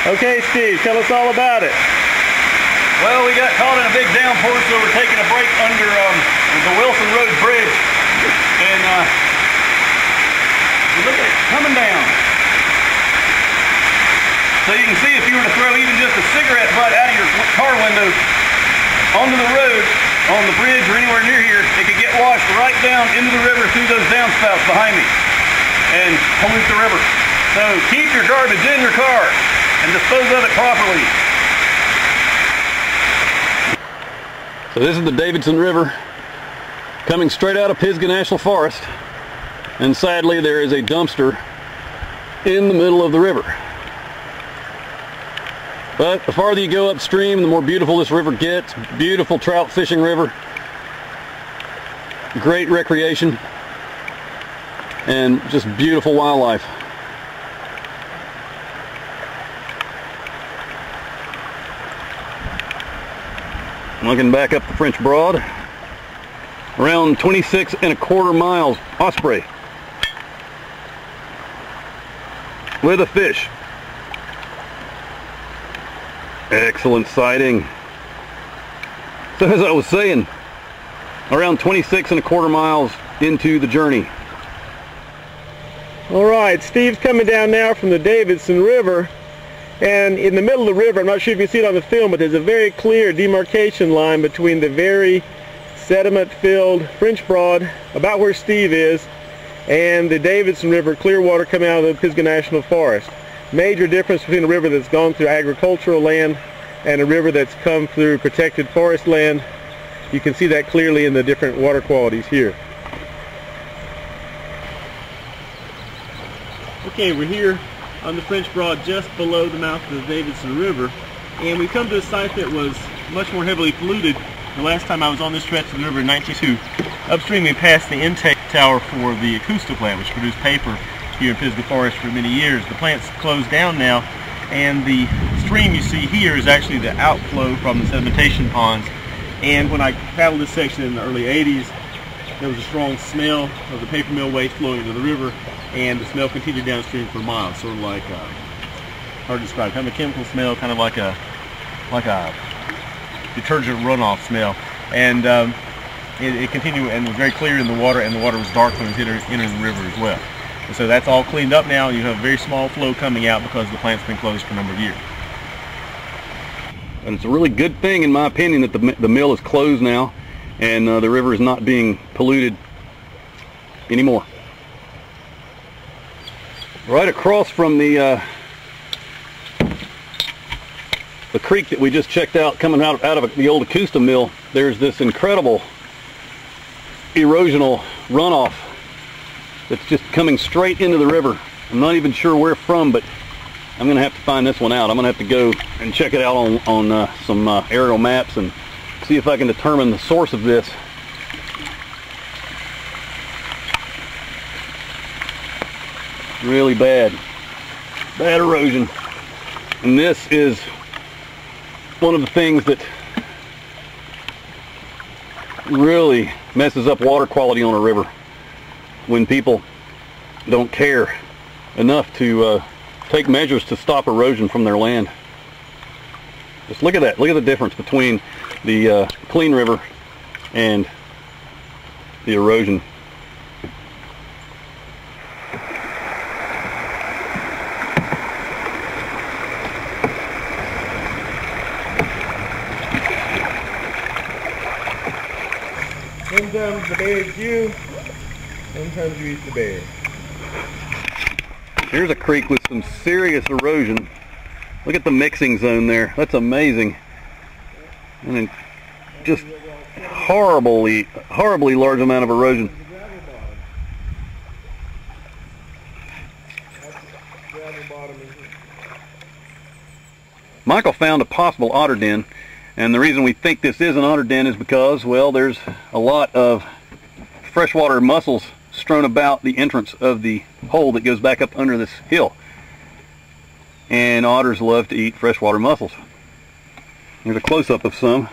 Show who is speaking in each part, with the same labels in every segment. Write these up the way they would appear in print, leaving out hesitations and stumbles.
Speaker 1: Okay, Steve, tell us all about it.
Speaker 2: Well, we got caught in a big downpour, so we're taking a break under the Wilson Road Bridge. And look at it coming down. So you can see if you were to throw even just a cigarette butt out of your car window onto the road, on the bridge or anywhere near here, it could get washed right down into the river through those downspouts behind me and pollute the river. So keep your garbage in your car and dispose of it properly.
Speaker 3: So this is the Davidson River coming straight out of Pisgah National Forest, and sadly there is a dumpster in the middle of the river. But the farther you go upstream, the more beautiful this river gets. Beautiful trout fishing river, great recreation, and just beautiful wildlife. Looking back up the French Broad, around 26¼ miles, osprey with a fish. Excellent sighting. So as I was saying, around 26¼ miles into the journey.
Speaker 1: All right, Steve's coming down now from the Davidson River, and in the middle of the river, I'm not sure if you can see it on the film, but there's a very clear demarcation line between the very sediment-filled French Broad, about where Steve is, and the Davidson River, clear water coming out of the Pisgah National Forest. Major difference between a river that's gone through agricultural land and a river that's come through protected forest land. You can see that clearly in the different water qualities here. Okay, we're here on the French Broad just below the mouth of the Davidson River, and we've come to a site that was much more heavily polluted the last time I was on this stretch of the river in 1992. Upstream we passed the intake tower for the Acousta plant, which produced paper here in Pisgah Forest for many years. The plant's closed down now, and the stream you see here is actually the outflow from the sedimentation ponds. And when I paddled this section in the early 80s, there was a strong smell of the paper mill waste flowing into the river, and the smell continued downstream for miles, sort of like, hard to describe, kind of a chemical smell, kind of like a detergent runoff smell. And it continued and was very clear in the water, and the water was dark when it was entering the river as well. And so that's all cleaned up now, and you have a very small flow coming out because the plant's been closed for a number of years.
Speaker 3: And it's a really good thing, in my opinion, that the mill is closed now, and the river is not being polluted anymore. Right across from the creek that we just checked out, coming out of the old Acousta mill, there's this incredible erosional runoff that's just coming straight into the river. I'm not even sure where from, but I'm going to have to find this one out. I'm going to have to go and check it out on some aerial maps and see if I can determine the source of this. Really bad erosion. And this is one of the things that really messes up water quality on a river, when people don't care enough to take measures to stop erosion from their land. Just look at that. Look at the difference between the clean river and the erosion.
Speaker 1: Sometimes the bears you, sometimes you eat the bear.
Speaker 3: Here's a creek with some serious erosion. Look at the mixing zone there. That's amazing. And then just horribly large amount of erosion. Michael found a possible otter den, and the reason we think this is an otter den is because, well, there's a lot of freshwater mussels strewn about the entrance of the hole that goes back up under this hill. And otters love to eat freshwater mussels. Here's a close-up of some.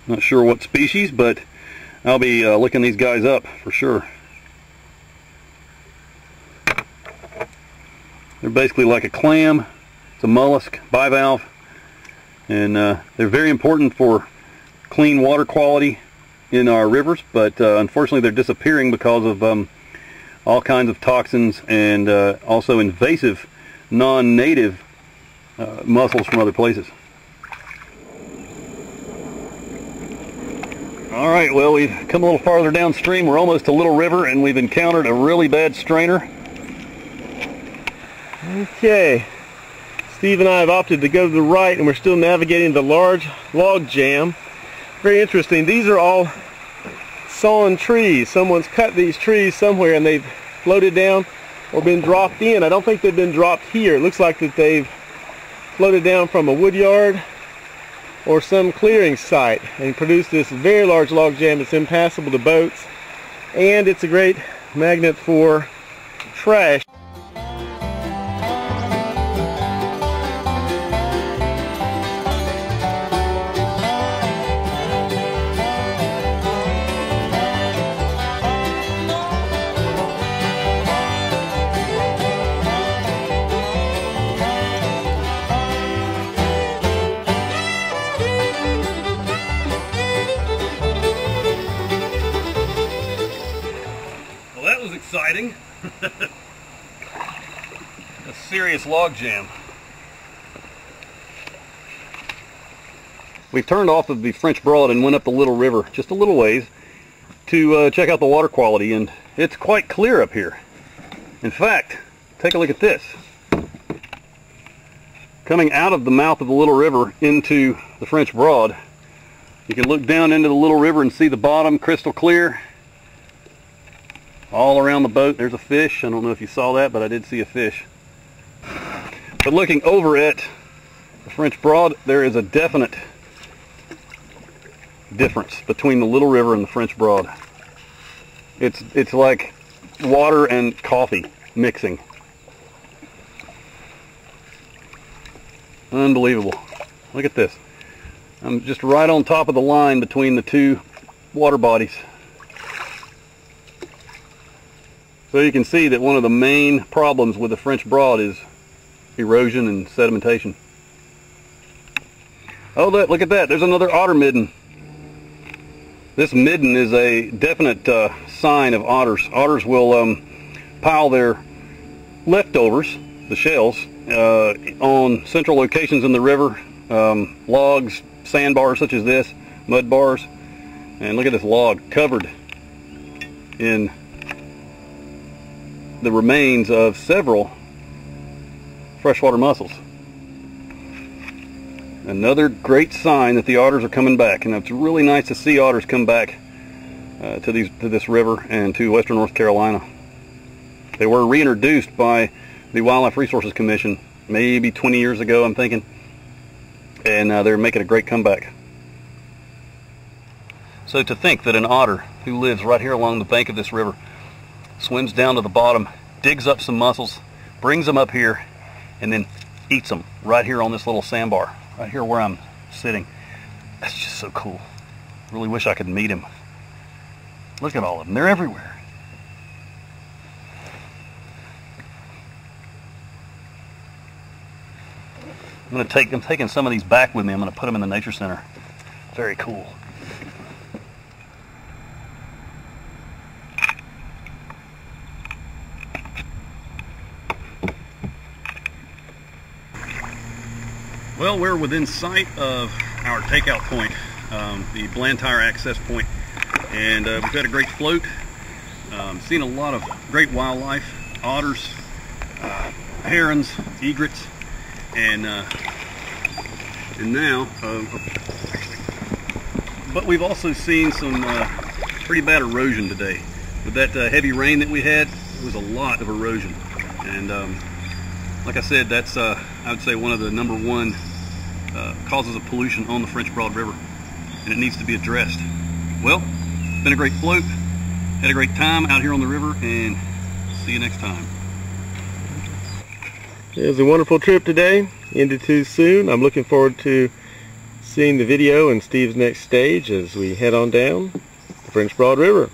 Speaker 3: Not sure what species, but I'll be looking these guys up for sure. They're basically like a clam. It's a mollusk, bivalve, and they're very important for clean water quality in our rivers, but unfortunately they're disappearing because of all kinds of toxins and also invasive non-native mussels from other places. Alright, well, we've come a little farther downstream. We're almost to Little River, and we've encountered a really bad strainer.
Speaker 1: Okay, Steve and I have opted to go to the right, and we're still navigating the large log jam. Very interesting. These are all sawn trees. Someone's cut these trees somewhere and they've floated down or been dropped in. I don't think they've been dropped here. It looks like that they've floated down from a wood yard or some clearing site and produced this very large log jam that's impassable to boats, and it's a great magnet for trash.
Speaker 3: Exciting. A serious log jam. We've turned off of the French Broad and went up the Little River just a little ways to check out the water quality, and it's quite clear up here. In fact, take a look at this. Coming out of the mouth of the Little River into the French Broad, you can look down into the Little River and see the bottom crystal clear. All around the boat there's a fish. I don't know if you saw that, but I did see a fish. But looking over at the French Broad, there is a definite difference between the Little River and the French Broad. It's like water and coffee mixing. Unbelievable. Look at this. I'm just right on top of the line between the two water bodies. So you can see that one of the main problems with the French Broad is erosion and sedimentation. Oh, look at that. There's another otter midden. This midden is a definite sign of otters. Otters will pile their leftovers, the shells, on central locations in the river, logs, sandbars such as this, mud bars. And look at this log covered in the remains of several freshwater mussels. Another great sign that the otters are coming back, and it's really nice to see otters come back to this river and to western North Carolina. They were reintroduced by the Wildlife Resources Commission maybe 20 years ago, I'm thinking, and they're making a great comeback. So to think that an otter who lives right here along the bank of this river swims down to the bottom, digs up some mussels, brings them up here, and then eats them right here on this little sandbar, right here where I'm sitting. That's just so cool. Really wish I could meet him. Look at all of them. They're everywhere. I'm taking some of these back with me. I'm going to put them in the Nature Center. Very cool. Well, we're within sight of our takeout point, the Blantyre access point, and we've had a great float. Seen a lot of great wildlife, otters, herons, egrets, and now, but we've also seen some pretty bad erosion today. With that heavy rain that we had, it was a lot of erosion, and like I said, that's I would say one of the #1 causes of pollution on the French Broad River, and it needs to be addressed. Well, it's been a great float, had a great time out here on the river, and see you next time.
Speaker 1: It was a wonderful trip today, ended too soon. I'm looking forward to seeing the video and Steve's next stage as we head on down the French Broad River.